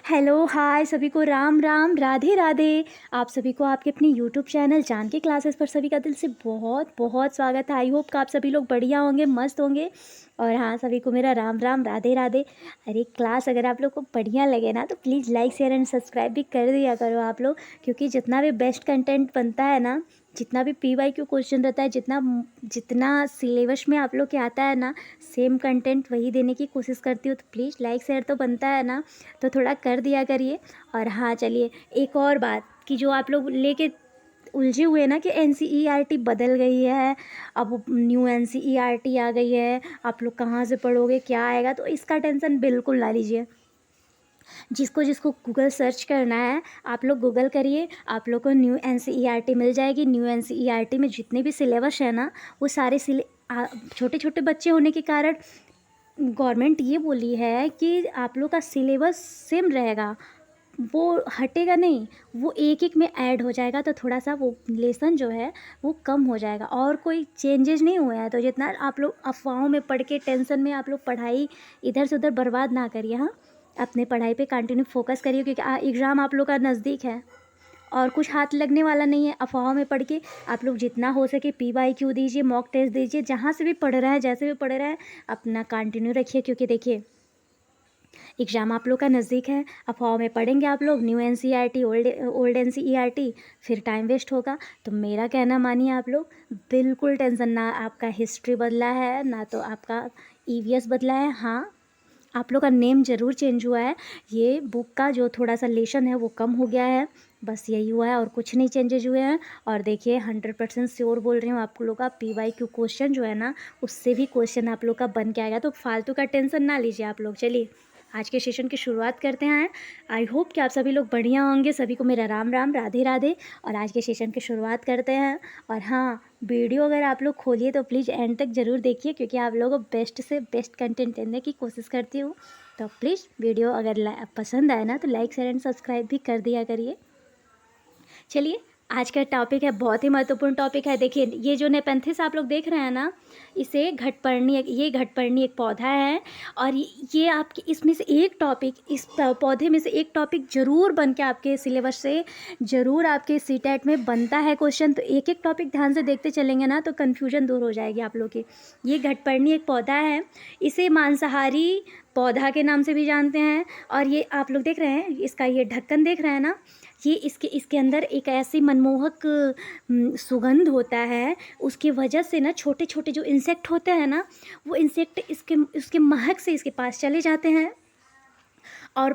Hello, हाय सभी को राम राम, राधे राधे। आप सभी को आपके अपने यूट्यूब चैनल जानकी क्लासेस पर सभी का दिल से बहुत बहुत स्वागत है। आई होप कि आप सभी लोग बढ़िया होंगे, मस्त होंगे। और हाँ, सभी को मेरा राम राम, राधे राधे। अरे क्लास अगर आप लोग को बढ़िया लगे ना तो please like share and subscribe भी कर दिया करो आप लोग, क्योंकि जितना भी बेस्ट कंटेंट बनता है ना, जितना भी PYQ क्वेश्चन रहता है, जितना जितना सिलेबस में आप लोग के आता है ना, सेम कंटेंट वही देने की कोशिश करती हूँ। तो प्लीज़ लाइक शेयर तो बनता है ना, तो थोड़ा कर दिया करिए। और हाँ, चलिए एक और बात कि जो आप लोग लेके उलझे हुए हैं ना कि NCERT बदल गई है, अब न्यू NCERT आ गई है, आप लोग कहाँ से पढ़ोगे, क्या आएगा, तो इसका टेंशन बिल्कुल ना लीजिए। जिसको जिसको गूगल सर्च करना है, आप लोग गूगल करिए, आप लोग को न्यू NCERT मिल जाएगी। न्यू NCERT में जितने भी सिलेबस है ना, वो सारे छोटे छोटे बच्चे होने के कारण गवर्नमेंट ये बोली है कि आप लोग का सिलेबस सेम रहेगा, वो हटेगा नहीं, वो एक एक में ऐड हो जाएगा। तो थोड़ा सा वो लेसन जो है वो कम हो जाएगा, और कोई चेंजेस नहीं हुए हैं। तो जितना आप लोग अफवाहों में पढ़ के टेंशन में आप लोग पढ़ाई इधर से उधर बर्बाद ना करिए। हाँ, अपने पढ़ाई पे कंटिन्यू फोकस करिए, क्योंकि एग्ज़ाम आप लोग का नज़दीक है और कुछ हाथ लगने वाला नहीं है। अफवाहों में पढ़ के आप लोग जितना हो सके PYQ दीजिए, मॉक टेस्ट दीजिए, जहाँ से भी पढ़ रहे हैं, जैसे भी पढ़ रहे हैं, अपना कंटिन्यू रखिए। क्योंकि देखिए, एग्ज़ाम आप लोग का नज़दीक है, अफवाहों में पढ़ेंगे आप लोग न्यू NCERT, ओल्ड NCERT, फिर टाइम वेस्ट होगा। तो मेरा कहना मानिए आप लोग, बिल्कुल टेंशन ना, आपका हिस्ट्री बदला है ना तो आपका EVS बदला है। हाँ, आप लोग का नेम ज़रूर चेंज हुआ है, ये बुक का जो थोड़ा सा लेशन है वो कम हो गया है, बस यही हुआ है और कुछ नहीं चेंजेज हुए हैं। और देखिए 100% श्योर बोल रही हूँ, आप लोग का PYQ क्वेश्चन जो है ना, उससे भी क्वेश्चन आप लोग का बन के आएगा। तो फालतू का टेंशन ना लीजिए आप लोग। चलिए आज के सेशन की शुरुआत करते हैं। आई होप कि आप सभी लोग बढ़िया होंगे। सभी को मेरा राम राम, राधे राधे। और आज के सेशन की शुरुआत करते हैं। और हाँ, वीडियो अगर आप लोग खोलिए तो प्लीज़ एंड तक ज़रूर देखिए, क्योंकि आप लोगों को बेस्ट से बेस्ट कंटेंट देने की कोशिश करती हूँ। तो प्लीज़ वीडियो अगर पसंद आए ना तो लाइक शेयर एंड सब्सक्राइब भी कर दिया करिए। चलिए आज का टॉपिक है, बहुत ही महत्वपूर्ण टॉपिक है। देखिए ये जो नेपेंथिस आप लोग देख रहे हैं ना, इसे घटपर्णी एक पौधा है। और ये आपके इसमें से एक टॉपिक, इस पौधे में से एक टॉपिक ज़रूर बन के आपके सिलेबस से ज़रूर आपके CTET में बनता है क्वेश्चन। तो एक एक टॉपिक ध्यान से देखते चलेंगे ना तो कन्फ्यूजन दूर हो जाएगी आप लोग की। ये घटपर्णी एक पौधा है, इसे मांसाहारी पौधा के नाम से भी जानते हैं। और ये आप लोग देख रहे हैं, इसका ये ढक्कन देख रहे हैं ना, ये इसके अंदर एक ऐसी मनमोहक सुगंध होता है। उसकी वजह से ना छोटे छोटे जो इंसेक्ट होते हैं ना, वो इंसेक्ट इसके महक से इसके पास चले जाते हैं। और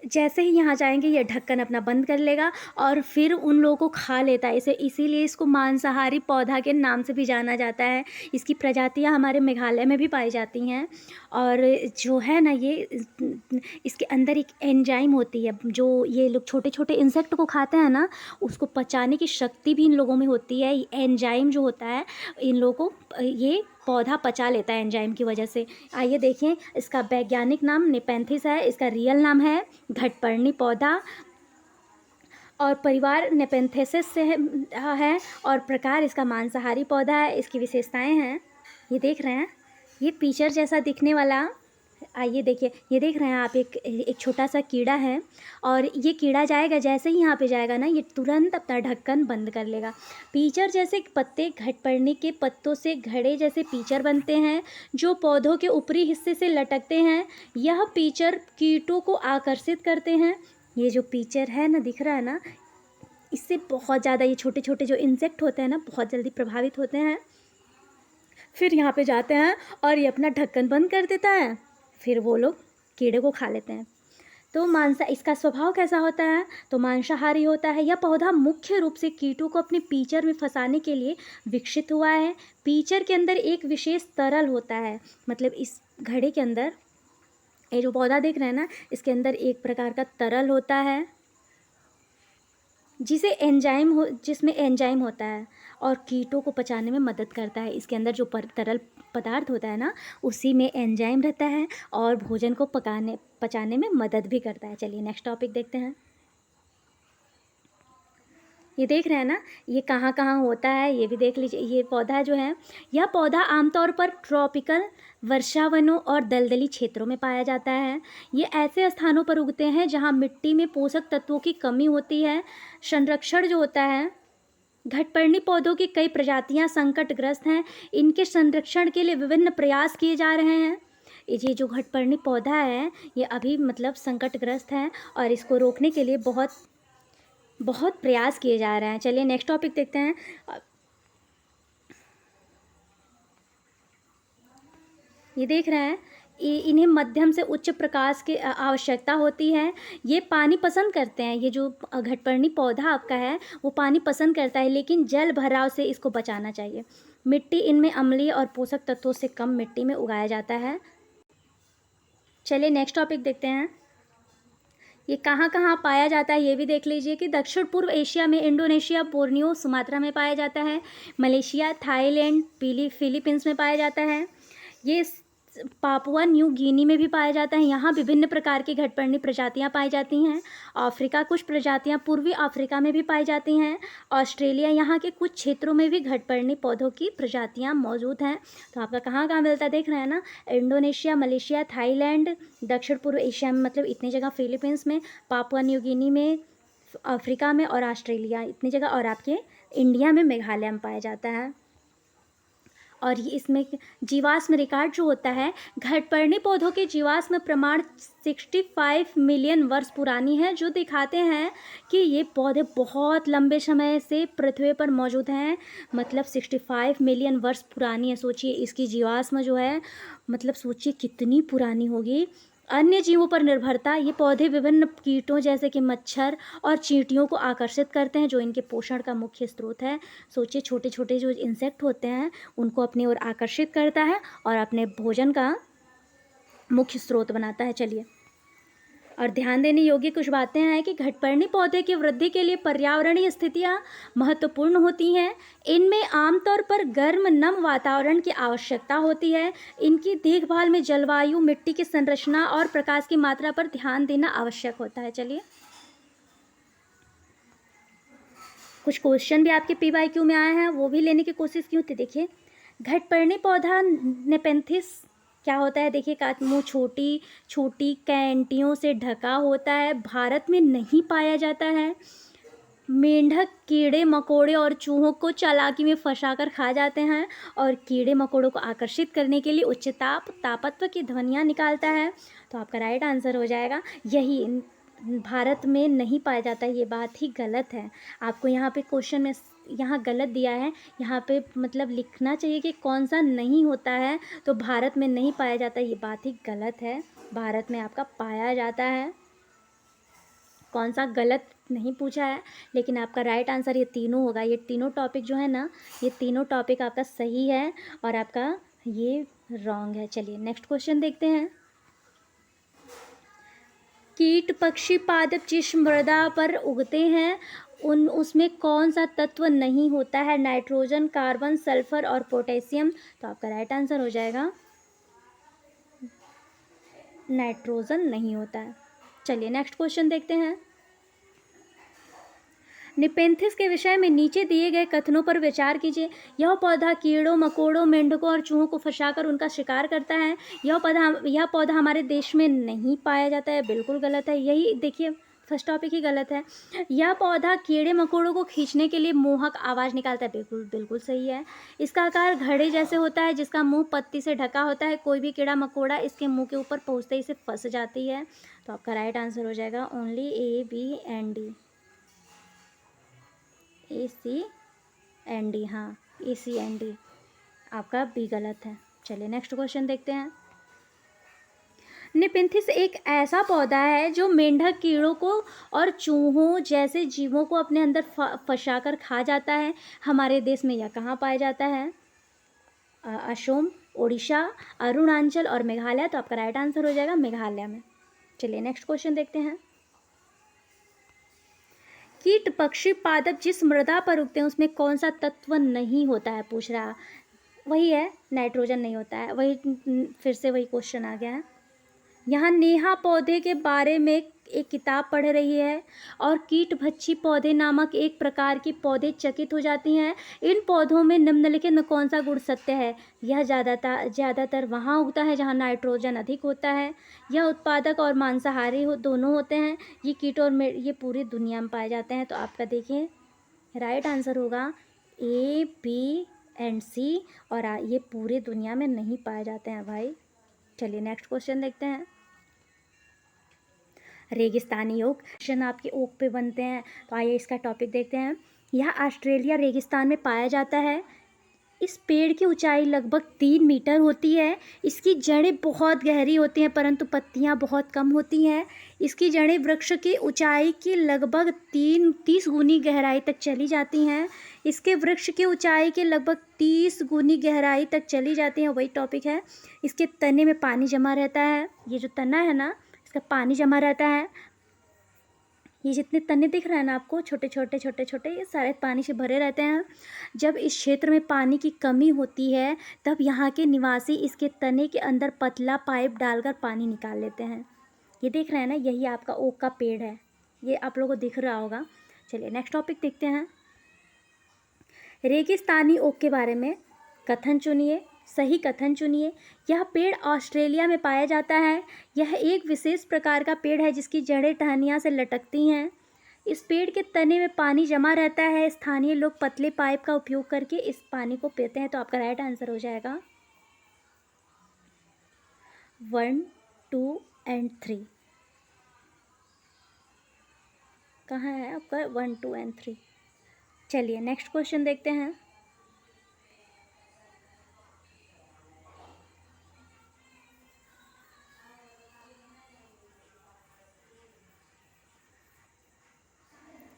जैसे ही यहाँ जाएंगे ये ढक्कन अपना बंद कर लेगा और फिर उन लोगों को खा लेता है। इसीलिए इसको मांसाहारी पौधा के नाम से भी जाना जाता है। इसकी प्रजातियाँ हमारे मेघालय में भी पाई जाती हैं। और जो है ना, ये इसके अंदर एक एंजाइम होती है, जो ये लोग छोटे छोटे इंसेक्ट को खाते हैं ना, उसको पचाने की शक्ति भी इन लोगों में होती है। एंजाइम जो होता है, इन लोगों को ये पौधा पचा लेता है एंजाइम की वजह से। आइए देखें, इसका वैज्ञानिक नाम नेपेंथिस है, इसका रियल नाम है घटपर्णी पौधा। और परिवार नेपेंथेसिस से है और प्रकार इसका मांसाहारी पौधा है। इसकी विशेषताएं हैं, ये देख रहे हैं, ये पीचर जैसा दिखने वाला। आइए देखिए, ये देख रहे हैं आप, एक छोटा सा कीड़ा है। और ये कीड़ा जाएगा, जैसे ही यहाँ पे जाएगा ना, ये तुरंत अपना ढक्कन बंद कर लेगा। पीचर जैसे पत्ते घटपर्णी के पत्तों से घड़े जैसे पीचर बनते हैं, जो पौधों के ऊपरी हिस्से से लटकते हैं। यह पीचर कीटों को आकर्षित करते हैं। ये जो पीचर है ना, दिख रहा है ना, इससे बहुत ज़्यादा ये छोटे छोटे जो इंसेक्ट होते हैं ना, बहुत जल्दी प्रभावित होते हैं। फिर यहाँ पे जाते हैं और ये अपना ढक्कन बंद कर देता है, फिर वो लोग कीड़े को खा लेते हैं। तो इसका स्वभाव कैसा होता है, तो मांसाहारी होता है। यह पौधा मुख्य रूप से कीटों को अपने पीचर में फंसाने के लिए विकसित हुआ है। पीचर के अंदर एक विशेष तरल होता है, मतलब इस घड़े के अंदर, ये जो पौधा देख रहे हैं ना, इसके अंदर एक प्रकार का तरल होता है जिसमें एंजाइम होता है और कीटों को पचाने में मदद करता है। इसके अंदर जो तरल पदार्थ होता है ना, उसी में एंजाइम रहता है और भोजन को पचाने में मदद भी करता है। चलिए नेक्स्ट टॉपिक देखते हैं। ये देख रहे हैं ना, ये कहाँ कहाँ होता है ये भी देख लीजिए। ये पौधा जो है, यह पौधा आमतौर पर ट्रॉपिकल वर्षावनों और दलदली क्षेत्रों में पाया जाता है। ये ऐसे स्थानों पर उगते हैं जहाँ मिट्टी में पोषक तत्वों की कमी होती है। संरक्षण जो होता है, घटपर्णी पौधों की कई प्रजातियां संकटग्रस्त हैं। इनके संरक्षण के लिए विभिन्न प्रयास किए जा रहे हैं। ये जो घटपर्णी पौधा है ये अभी मतलब संकटग्रस्त है और इसको रोकने के लिए बहुत बहुत प्रयास किए जा रहे हैं। चलिए नेक्स्ट टॉपिक देखते हैं। ये देख रहे हैं, इन्हें मध्यम से उच्च प्रकाश की आवश्यकता होती है। ये पानी पसंद करते हैं। ये जो घटपर्णी पौधा आपका है वो पानी पसंद करता है, लेकिन जल भराव से इसको बचाना चाहिए। मिट्टी इनमें अम्लीय और पोषक तत्वों से कम मिट्टी में उगाया जाता है। चलिए नेक्स्ट टॉपिक देखते हैं। ये कहाँ कहाँ पाया जाता है ये भी देख लीजिए कि दक्षिण पूर्व एशिया में इंडोनेशिया, बोर्नियो, सुमात्रा में पाया जाता है। मलेशिया, थाईलैंड, फिलीपींस में पाया जाता है। ये पापुआ न्यू गिनी में भी पाया जाता है। यहाँ विभिन्न प्रकार की घटपर्णी प्रजातियाँ पाई जाती हैं। अफ्रीका, कुछ प्रजातियाँ पूर्वी अफ्रीका में भी पाई जाती हैं। ऑस्ट्रेलिया, यहाँ के कुछ क्षेत्रों में भी घटपर्णी पौधों की प्रजातियाँ मौजूद हैं। तो आपका कहाँ कहाँ मिलता है देख रहे हैं ना, इंडोनेशिया, मलेशिया, थाईलैंड, दक्षिण पूर्व एशिया में मतलब इतनी जगह, फिलीपींस में, पापुआ न्यू गिनी में, अफ्रीका में और ऑस्ट्रेलिया इतनी जगह, और आपके इंडिया में मेघालय में पाया जाता है। और ये इसमें जीवाश्म रिकॉर्ड जो होता है, घटपर्णी पौधों के जीवाश्म प्रमाण 65 मिलियन वर्ष पुरानी है, जो दिखाते हैं कि ये पौधे बहुत लंबे समय से पृथ्वी पर मौजूद हैं। मतलब 65 मिलियन वर्ष पुरानी है। सोचिए इसकी जीवाश्म जो है, मतलब सोचिए कितनी पुरानी होगी। अन्य जीवों पर निर्भरता, ये पौधे विभिन्न कीटों जैसे कि मच्छर और चींटियों को आकर्षित करते हैं, जो इनके पोषण का मुख्य स्रोत है। सोचिए छोटे छोटे जो इंसेक्ट होते हैं उनको अपनी ओर आकर्षित करता है और अपने भोजन का मुख्य स्रोत बनाता है। चलिए, और ध्यान देने योग्य कुछ बातें हैं कि घटपर्णी पौधे की वृद्धि के लिए पर्यावरणीय स्थितियाँ महत्वपूर्ण होती हैं। इनमें आमतौर पर गर्म नम वातावरण की आवश्यकता होती है। इनकी देखभाल में जलवायु, मिट्टी की संरचना और प्रकाश की मात्रा पर ध्यान देना आवश्यक होता है। चलिए, कुछ क्वेश्चन भी आपके PYQ में आए हैं, वो भी लेने की कोशिश की होती। देखिए, घटपर्णी पौधा नेपेंथिस क्या होता है, देखिए मुँह छोटी छोटी कैंटियों से ढका होता है। भारत में नहीं पाया जाता है। मेंढक कीड़े मकोड़े और चूहों को चालाकी में फंसाकर खा जाते हैं और कीड़े मकोड़ों को आकर्षित करने के लिए उच्च तापत्व की ध्वनियाँ निकालता है। तो आपका राइट आंसर हो जाएगा यही, भारत में नहीं पाया जाता। ये बात ही गलत है। आपको यहाँ पे क्वेश्चन में यहाँ गलत दिया है, यहाँ पे मतलब लिखना चाहिए कि कौन सा नहीं होता है। तो भारत में नहीं पाया जाता, ये बात ही गलत है। भारत में आपका पाया जाता है। कौन सा गलत नहीं पूछा है, लेकिन आपका राइट आंसर ये तीनों होगा। ये तीनों टॉपिक जो है ना, ये तीनों टॉपिक आपका सही है और आपका ये रॉन्ग है। चलिए नेक्स्ट क्वेश्चन देखते हैं। कीट पक्षी पादप जिस मृदा पर उगते हैं उसमें कौन सा तत्व नहीं होता है? नाइट्रोजन, कार्बन, सल्फर और पोटेशियम। तो आपका राइट आंसर हो जाएगा नाइट्रोजन नहीं होता है। चलिए नेक्स्ट क्वेश्चन देखते हैं। निपेंथिस के विषय में नीचे दिए गए कथनों पर विचार कीजिए। यह पौधा कीड़ों मकोड़ों, मेंढकों और चूहों को फंसाकर उनका शिकार करता है। यह पौधा हमारे देश में नहीं पाया जाता है। बिल्कुल गलत है। यही देखिए, फर्स्ट टॉपिक ही गलत है। यह पौधा कीड़े मकोड़ों को खींचने के लिए मोहक आवाज़ निकालता है। बिल्कुल बिल्कुल सही है। इसका आकार घड़े जैसे होता है, जिसका मुंह पत्ती से ढका होता है। कोई भी कीड़ा मकोड़ा इसके मुंह के ऊपर पहुँचते ही इसे फंस जाती है। तो आपका राइट आंसर हो जाएगा only A, B and D। ACND, हाँ ACND, आपका B गलत है। चलिए नेक्स्ट क्वेश्चन देखते हैं। निपेंथिस एक ऐसा पौधा है जो मेंढक कीड़ों को और चूहों जैसे जीवों को अपने अंदर फंसाकर खा जाता है। हमारे देश में यह कहाँ पाया जाता है? असम, उड़ीसा, अरुणाचल और मेघालय। तो आपका राइट आंसर हो जाएगा मेघालय में। चलिए नेक्स्ट क्वेश्चन देखते हैं। कीट पक्षी पादप जिस मृदा पर उगते हैं उसमें कौन सा तत्व नहीं होता है, पूछ रहा। वही है, नाइट्रोजन नहीं होता है। वही फिर से वही क्वेश्चन आ गया है। यहाँ नेहा पौधे के बारे में एक किताब पढ़ रही है और कीटभक्षी पौधे नामक एक प्रकार के पौधे चकित हो जाती हैं। इन पौधों में निम्नलिखित में कौन सा गुण सत्य है? यह ज़्यादातर वहाँ उगता है जहाँ नाइट्रोजन अधिक होता है। यह उत्पादक और मांसाहारी दोनों होते हैं। ये कीट और ये पूरी दुनिया में पाए जाते हैं। तो आपका देखिए राइट आंसर होगा ए, बी एंड सी। और ये पूरी दुनिया में नहीं पाए जाते हैं भाई। चलिए नेक्स्ट क्वेश्चन देखते हैं। रेगिस्तानी ओक, क्वेश्चन आपके ओक पे बनते हैं। तो आइए इसका टॉपिक देखते हैं। यह ऑस्ट्रेलिया रेगिस्तान में पाया जाता है। इस पेड़ की ऊंचाई लगभग 3 मीटर होती है। इसकी जड़ें बहुत गहरी होती हैं परंतु पत्तियां बहुत कम होती हैं। इसकी जड़ें वृक्ष की ऊंचाई की लगभग 30 गुनी गहराई तक चली जाती हैं। इसके वृक्ष की ऊंचाई के लगभग 30 गुनी गहराई तक चली जाती हैं। वही टॉपिक है। इसके तने में पानी जमा रहता है। ये जो तना है ना, इसका पानी जमा रहता है। ये जितने तने दिख रहे हैं ना आपको, छोटे छोटे छोटे छोटे, ये सारे पानी से भरे रहते हैं। जब इस क्षेत्र में पानी की कमी होती है तब यहाँ के निवासी इसके तने के अंदर पतला पाइप डालकर पानी निकाल लेते हैं। ये देख रहे हैं ना, यही आपका ओक का पेड़ है। ये आप लोगों को दिख रहा होगा। चलिए नेक्स्ट टॉपिक देखते हैं। रेगिस्तानी ओक के बारे में कथन चुनिए, सही कथन चुनिए। यह पेड़ ऑस्ट्रेलिया में पाया जाता है। यह एक विशेष प्रकार का पेड़ है जिसकी जड़ें टहनियाँ से लटकती हैं। इस पेड़ के तने में पानी जमा रहता है। स्थानीय लोग पतले पाइप का उपयोग करके इस पानी को पीते हैं। तो आपका राइट आंसर हो जाएगा 1, 2 एंड 3। कहाँ है आपका 1, 2 एंड 3? चलिए नेक्स्ट क्वेश्चन देखते हैं।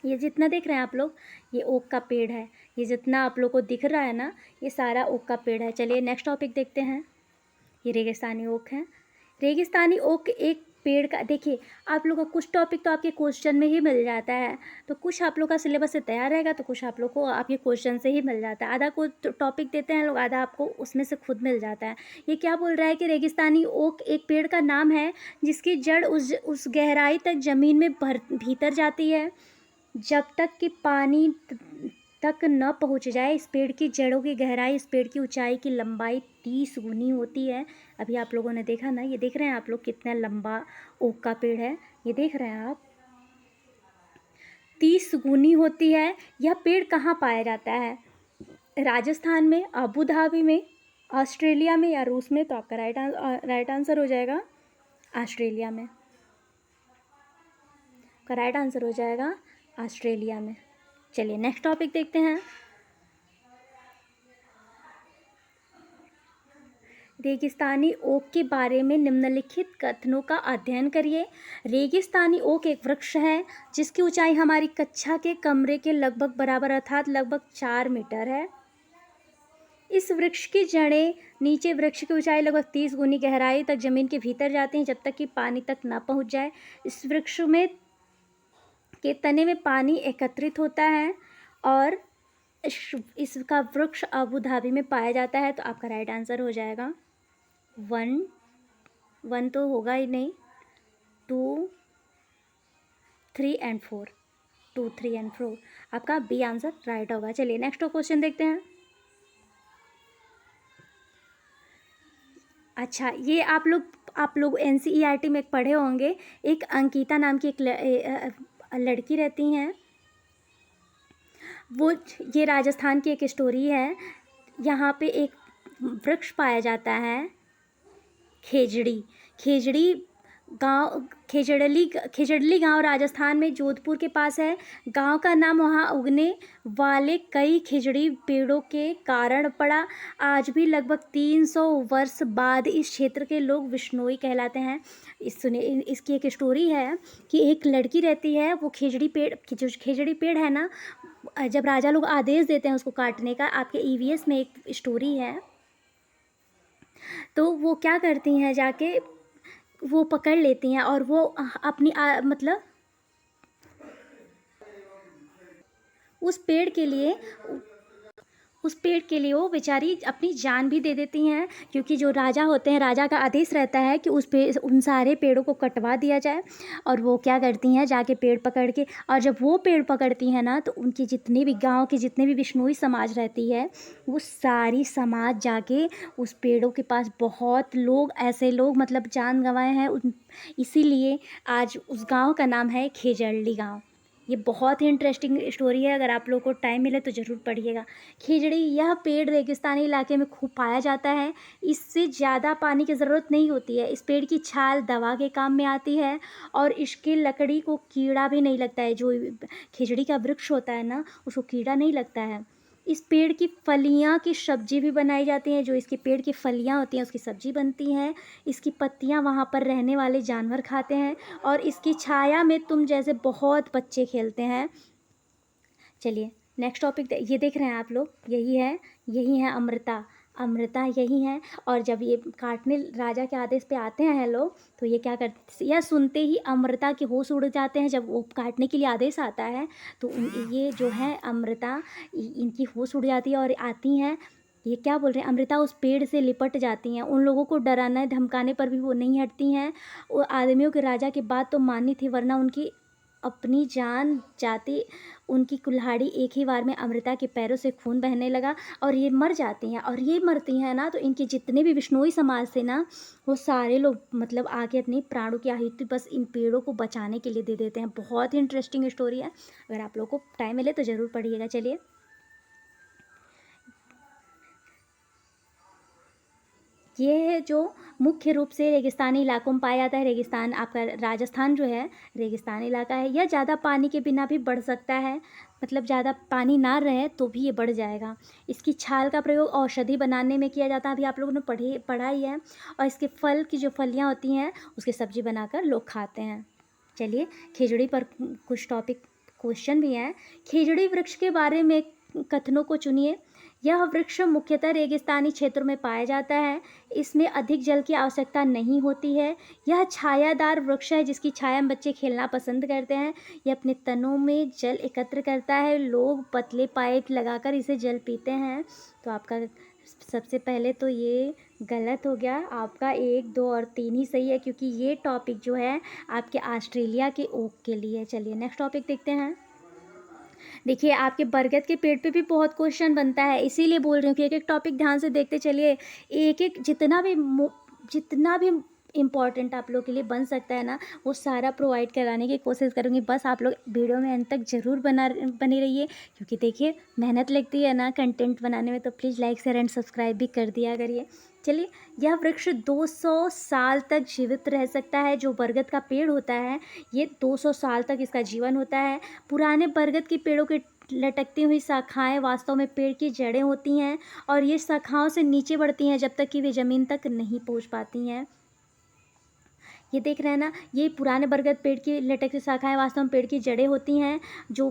ये जितना देख रहे हैं आप लोग, ये ओक का पेड़ है। ये जितना आप लोग को दिख रहा है ना, ये सारा ओक का पेड़ है। चलिए नेक्स्ट टॉपिक देखते हैं। ये रेगिस्तानी ओक है। रेगिस्तानी ओक एक पेड़ का, देखिए आप लोग का कुछ टॉपिक तो आपके क्वेश्चन में ही मिल जाता है। तो कुछ आप लोग का सिलेबस से तैयार रहेगा तो कुछ आप लोग को आपके क्वेश्चन से ही मिल जाता है। आधा को टॉपिक देते हैं लोग, आधा आपको उसमें से खुद मिल जाता है। ये क्या बोल रहा है कि रेगिस्तानी ओक एक पेड़ का नाम है जिसकी जड़ उस गहराई तक ज़मीन में भीतर जाती है जब तक कि पानी तक न पहुंच जाए। इस पेड़ की जड़ों की गहराई इस पेड़ की ऊंचाई की लंबाई 30 गुनी होती है। अभी आप लोगों ने देखा ना, ये देख रहे हैं आप लोग कितना लंबा ओक का पेड़ है। ये देख रहे हैं आप, 30 गुनी होती है। यह पेड़ कहाँ पाया जाता है? राजस्थान में, अबू धाबी में, ऑस्ट्रेलिया में या रूस में? तो आपका राइट आंसर हो जाएगा ऑस्ट्रेलिया में। का राइट आंसर हो जाएगा ऑस्ट्रेलिया में। चलिए नेक्स्ट टॉपिक देखते हैं। रेगिस्तानी ओक के बारे में निम्नलिखित कथनों का अध्ययन करिए। रेगिस्तानी ओक एक वृक्ष है जिसकी ऊंचाई हमारी कक्षा के कमरे के लगभग बराबर अर्थात लगभग 4 मीटर है। इस वृक्ष की जड़ें नीचे वृक्ष की ऊंचाई लगभग 30 गुनी गहराई तक जमीन के भीतर जाती हैं जब तक कि पानी तक ना पहुंच जाए। इस वृक्ष में के तने में पानी एकत्रित होता है और इसका वृक्ष अबू धाबी में पाया जाता है। तो आपका राइट आंसर हो जाएगा 1 तो होगा ही नहीं, 2, 3 एंड 4। 2, 3 एंड 4 आपका बी आंसर राइट होगा। चलिए नेक्स्ट क्वेश्चन देखते हैं। अच्छा, ये आप लोग NCERT में पढ़े होंगे। एक अंकिता नाम की एक लड़की रहती हैं। वो, ये राजस्थान की एक स्टोरी है। यहाँ पे एक वृक्ष पाया जाता है, खेजड़ी गांव, खेजड़ली गांव राजस्थान में जोधपुर के पास है। गांव का नाम वहां उगने वाले कई खेजड़ी पेड़ों के कारण पड़ा। आज भी लगभग 300 वर्ष बाद इस क्षेत्र के लोग विश्नोई कहलाते हैं। इसकी एक स्टोरी है कि एक लड़की रहती है, वो जो खेजड़ी पेड़ है ना, जब राजा लोग आदेश देते हैं उसको काटने का, आपके EVS में एक स्टोरी है, तो वो क्या करती हैं, जाके वो पकड़ लेती हैं और वो अपनी मतलब उस पेड़ के लिए उस पेड़ के लिए वो बेचारी अपनी जान भी दे देती हैं, क्योंकि जो राजा होते हैं, राजा का आदेश रहता है कि उन सारे पेड़ों को कटवा दिया जाए। और वो क्या करती हैं, जाके पेड़ पकड़ के, और जब वो पेड़ पकड़ती हैं ना, तो उनकी जितनी भी गाँव की जितने भी बिश्नोई समाज रहती है, वो सारी समाज जाके उस पेड़ों के पास, बहुत लोग ऐसे लोग मतलब जान गंवाए हैं इसीलिए आज उस गाँव का नाम है खेजड़ली गाँव। ये बहुत ही इंटरेस्टिंग स्टोरी है, अगर आप लोग को टाइम मिले तो ज़रूर पढ़िएगा। खिजड़ी यह पेड़ रेगिस्तानी इलाके में खूब पाया जाता है। इससे ज़्यादा पानी की ज़रूरत नहीं होती है। इस पेड़ की छाल दवा के काम में आती है और इसकी लकड़ी को कीड़ा भी नहीं लगता है। जो खिजड़ी का वृक्ष होता है ना, उसको कीड़ा नहीं लगता है। इस पेड़ की फलियाँ की सब्जी भी बनाई जाती है। जो इसके पेड़ की फलियाँ होती हैं उसकी सब्जी बनती हैं। इसकी पत्तियाँ वहाँ पर रहने वाले जानवर खाते हैं और इसकी छाया में तुम जैसे बहुत बच्चे खेलते हैं। चलिए नेक्स्ट टॉपिक ये देख रहे हैं आप लोग, यही है अमृता। अमृता यही है। और जब ये काटने राजा के आदेश पे आते हैं लोग, तो ये क्या करते, यह सुनते ही अमृता के होश उड़ जाते हैं। जब वो काटने के लिए आदेश आता है तो ये जो है अमृता, इनकी होश उड़ जाती है और आती हैं। ये क्या बोल रहे हैं, अमृता उस पेड़ से लिपट जाती हैं। उन लोगों को डराने धमकाने पर भी वो नहीं हटती हैं। वो आदमियों के राजा की बात तो माननी थी, वरना उनकी अपनी जान जाती। उनकी कुल्हाड़ी एक ही बार में अमृता के पैरों से खून बहने लगा और ये मर जाती हैं। और ये मरती हैं ना, तो इनके जितने भी बिश्नोई समाज थे ना, वो सारे लोग मतलब आके अपनी प्राणों की आहुति बस इन पेड़ों को बचाने के लिए दे देते हैं। बहुत ही इंटरेस्टिंग स्टोरी है, अगर आप लोग को टाइम मिले तो ज़रूर पढ़िएगा। चलिए ये है जो मुख्य रूप से रेगिस्तानी इलाकों में पाया जाता है। रेगिस्तान आपका राजस्थान जो है रेगिस्तानी इलाका है। यह ज़्यादा पानी के बिना भी बढ़ सकता है, मतलब ज़्यादा पानी ना रहे तो भी ये बढ़ जाएगा। इसकी छाल का प्रयोग औषधि बनाने में किया जाता है, अभी आप लोगों ने पढ़ा ही है। और इसके फल की जो फलियाँ होती हैं उसकी सब्जी बनाकर लोग खाते हैं। चलिए खिचड़ी पर कुछ टॉपिक क्वेश्चन भी हैं। खिचड़ी वृक्ष के बारे में कथनों को चुनिए। यह वृक्ष मुख्यतः रेगिस्तानी क्षेत्रों में पाया जाता है। इसमें अधिक जल की आवश्यकता नहीं होती है। यह छायादार वृक्ष है जिसकी छाया में बच्चे खेलना पसंद करते हैं। यह अपने तनों में जल एकत्र करता है। लोग पतले पाइप लगाकर इसे जल पीते हैं। तो आपका सबसे पहले तो ये गलत हो गया। आपका 1, 2 और 3 ही सही है, क्योंकि ये टॉपिक जो है आपके ऑस्ट्रेलिया के ओक के लिए। चलिए नेक्स्ट टॉपिक देखते हैं। देखिए आपके बरगद के पेड़ पे भी बहुत क्वेश्चन बनता है, इसीलिए बोल रही हूँ कि एक एक टॉपिक ध्यान से देखते चलिए। एक एक जितना भी इम्पॉर्टेंट आप लोग के लिए बन सकता है ना, वो सारा प्रोवाइड कराने की कोशिश करूँगी। बस आप लोग वीडियो में अंत तक ज़रूर बने रहिए, क्योंकि देखिए मेहनत लगती है ना कंटेंट बनाने में, तो please like share and subscribe भी कर दिया करिए। चलिए यह वृक्ष 200 साल तक जीवित रह सकता है। जो बरगद का पेड़ होता है ये 200 साल तक इसका जीवन होता है। पुराने बरगद के पेड़ों के लटकती हुई शाखाएं वास्तव में पेड़ की जड़ें होती हैं और ये शाखाओं से नीचे बढ़ती हैं जब तक कि वे ज़मीन तक नहीं पहुंच पाती हैं। ये देख रहे हैं ना, ये पुराने बरगद पेड़ की लटकती शाखाएं वास्तव में पेड़ की जड़ें होती हैं। जो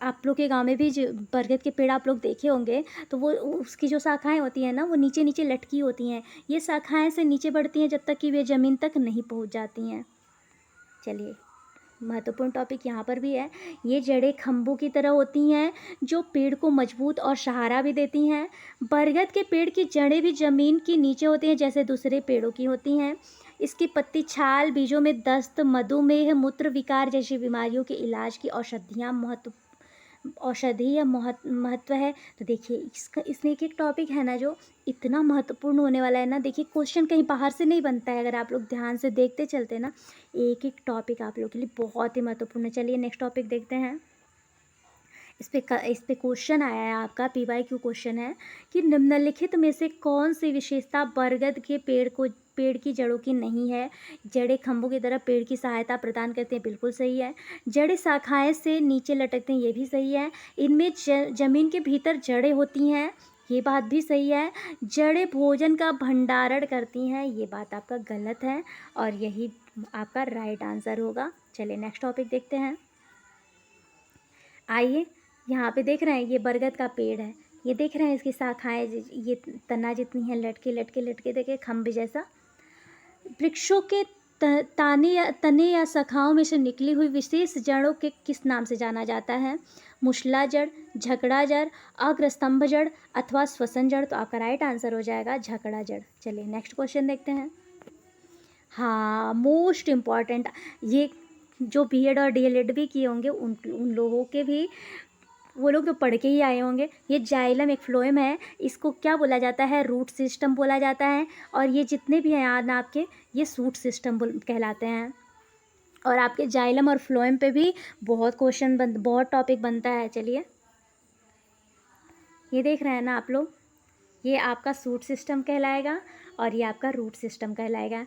आप लोग के गांव में भी जो बरगद के पेड़ आप लोग देखे होंगे, तो वो उसकी जो शाखाएं होती हैं ना, वो नीचे नीचे लटकी होती हैं। ये शाखाएं से नीचे बढ़ती हैं जब तक कि वे ज़मीन तक नहीं पहुंच जाती हैं। चलिए महत्वपूर्ण टॉपिक यहाँ पर भी है। ये जड़ें खंभों की तरह होती हैं जो पेड़ को मजबूत और सहारा भी देती हैं। बरगद के पेड़ की जड़ें भी ज़मीन के नीचे होती हैं जैसे दूसरे पेड़ों की होती हैं। इसकी पत्ती छाल बीजों में दस्त, मधुमेह, मूत्र विकार जैसी बीमारियों के इलाज की औषधीय महत्व है। तो देखिए इसमें एक एक टॉपिक है ना जो इतना महत्वपूर्ण होने वाला है ना। देखिए क्वेश्चन कहीं बाहर से नहीं बनता है, अगर आप लोग ध्यान से देखते चलते ना, एक एक टॉपिक आप लोग के लिए बहुत ही महत्वपूर्ण है। चलिए नेक्स्ट टॉपिक देखते हैं। इस पे क्वेश्चन आया है आपका PYQ क्वेश्चन है कि निम्नलिखित में से कौन सी विशेषता बरगद के पेड़ की जड़ों की नहीं है। जड़ें खंभों की तरह पेड़ की सहायता प्रदान करते हैं, बिल्कुल सही है। जड़ें शाखाएं से नीचे लटकते हैं, ये भी सही है। इनमें जमीन के भीतर जड़ें होती हैं, ये बात भी सही है। जड़ें भोजन का भंडारण करती हैं, ये बात आपका गलत है और यही आपका राइट आंसर होगा। चलिए नेक्स्ट टॉपिक देखते हैं। आइए यहाँ पे देख रहे हैं ये बरगद का पेड़ है, ये देख रहे हैं इसकी शाखाएं, ये तना जितनी है लटके लटके लटके, देखे खंभे जैसा। वृक्षों के तने या शाखाओं में से निकली हुई विशेष जड़ों के किस नाम से जाना जाता है? मुशला जड़, झकड़ा जड़, अग्रस्तंभ जड़ अथवा श्वसन जड़। तो आपका राइट आंसर हो जाएगा झकड़ा जड़। चलिए नेक्स्ट क्वेश्चन देखते हैं। हाँ, मोस्ट इम्पॉर्टेंट, ये जो बीएड और डीएलएड भी किए होंगे उन लोगों के भी, वो लोग तो पढ़ के ही आए होंगे। ये जाइलम एक फ्लोएम है, इसको क्या बोला जाता है? रूट सिस्टम बोला जाता है। और ये जितने भी हैं याद आपके, ये सूट सिस्टम कहलाते हैं। और आपके जाइलम और फ्लोएम पे भी बहुत बहुत टॉपिक बनता है। चलिए, ये देख रहे हैं ना आप लोग, ये आपका सूट सिस्टम कहलाएगा और ये आपका रूट सिस्टम कहलाएगा।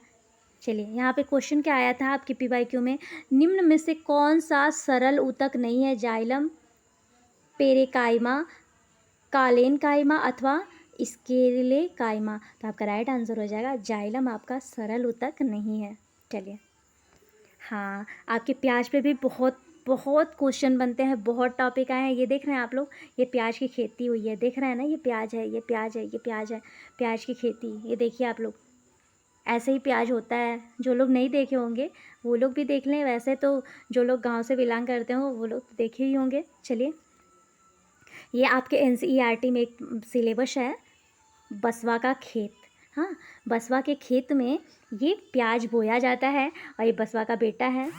चलिए, यहाँ पे क्वेश्चन क्या आया था आपके पीवाईक्यू में? निम्न में से कौन सा सरल ऊतक नहीं है? जाइलम, पेरेकाइमा, कालेनकाइमा अथवा स्केलेकाइमा। तो आपका राइट आंसर हो जाएगा जाइलम आपका सरल ऊतक नहीं है। चलिए, हाँ, आपके प्याज पे भी बहुत बहुत क्वेश्चन बनते हैं, बहुत टॉपिक आए हैं। ये देख रहे हैं आप लोग, ये प्याज की खेती हुई है, देख रहे हैं ना, ये प्याज है, ये प्याज है, ये प्याज है, प्याज की खेती। ये देखिए आप लोग, ऐसे ही प्याज होता है। जो लोग नहीं देखे होंगे वो लोग भी देख लें, वैसे तो जो लोग गांव से बिलोंग करते हो वो लोग देखे ही होंगे। चलिए, ये आपके एनसीईआरटी में एक सिलेबस है, बसवा का खेत। हाँ, बसवा के खेत में ये प्याज बोया जाता है और ये बसवा का बेटा है।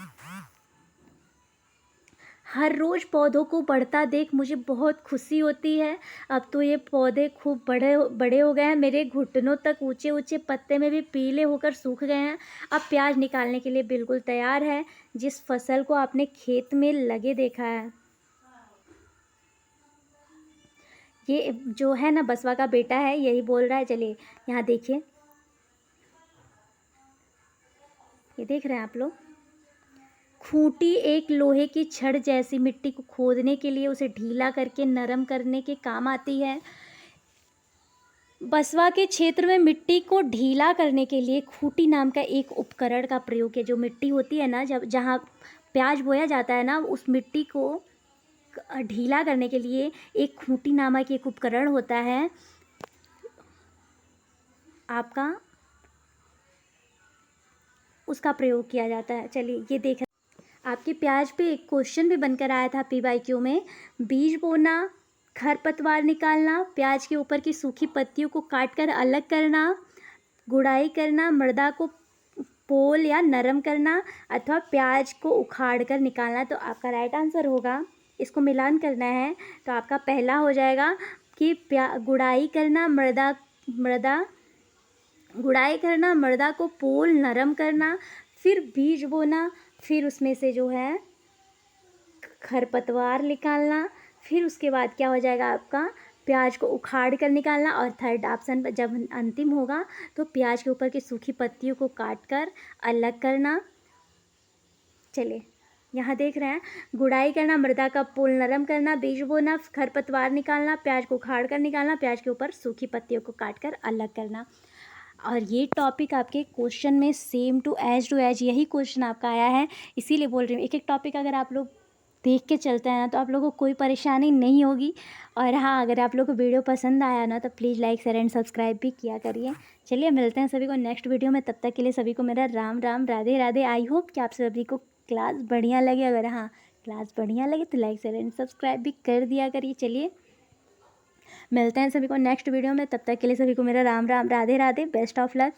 हर रोज़ पौधों को बढ़ता देख मुझे बहुत खुशी होती है। अब तो ये पौधे खूब बड़े बड़े हो गए हैं, मेरे घुटनों तक ऊंचे ऊंचे पत्ते में भी पीले होकर सूख गए हैं। अब प्याज निकालने के लिए बिल्कुल तैयार है। जिस फसल को आपने खेत में लगे देखा है, ये जो है ना बसवा का बेटा है, यही बोल रहा है। चलिए, यहाँ देखिए, ये देख रहे हैं आप लोग, खूंटी एक लोहे की छड़ जैसी मिट्टी को खोदने के लिए उसे ढीला करके नरम करने के काम आती है। बसवा के क्षेत्र में मिट्टी को ढीला करने के लिए खूंटी नाम का एक उपकरण का प्रयोग किया। जो मिट्टी होती है ना, जब जहाँ प्याज बोया जाता है ना, उस मिट्टी को ढीला करने के लिए एक खूंटी नामक एक उपकरण होता है आपका, उसका प्रयोग किया जाता है। चलिए, ये देख, आपके प्याज पे एक क्वेश्चन भी बनकर आया था पीवाईक्यू में, बीज बोना, खरपतवार निकालना, प्याज के ऊपर की सूखी पत्तियों को काटकर अलग करना, गुड़ाई करना, मृदा को पोल या नरम करना अथवा प्याज को उखाड़ कर निकालना। तो आपका राइट आंसर होगा, इसको मिलान करना है तो आपका पहला हो जाएगा कि गुड़ाई करना, गुड़ाई करना, मृदा को पोल नरम करना, फिर बीज बोना, फिर उसमें से जो है खरपतवार निकालना, फिर उसके बाद क्या हो जाएगा आपका प्याज को उखाड़ कर निकालना, और थर्ड ऑप्शन जब अंतिम होगा तो प्याज के ऊपर की सूखी पत्तियों को काट कर अलग करना। चलिए, यहाँ देख रहे हैं, गुड़ाई करना, मृदा का पोल नरम करना, बीज बोना, खरपतवार निकालना, प्याज को उखाड़ कर निकालना, प्याज के ऊपर सूखी पत्तियों को काट कर अलग करना। और ये टॉपिक आपके क्वेश्चन में सेम टू एज यही क्वेश्चन आपका आया है, इसीलिए बोल रही हूँ। एक एक टॉपिक अगर आप लोग देख के चलते हैं ना तो आप लोगों को कोई परेशानी नहीं होगी। और हाँ, अगर आप लोगों को वीडियो पसंद आया ना तो please like share and subscribe भी किया करिए। चलिए, मिलते हैं सभी को नेक्स्ट वीडियो में, तब तक के लिए सभी को मेरा राम राम, राधे राधे। आई होप कि आप सभी को क्लास बढ़िया लगे। अगर हाँ, क्लास बढ़िया लगे तो लाइक शेयर एंड सब्सक्राइब भी कर दिया करिए। चलिए, मिलते हैं सभी को नेक्स्ट वीडियो में, तब तक के लिए सभी को मेरा Ram Ram, Radhe Radhe. Best of luck.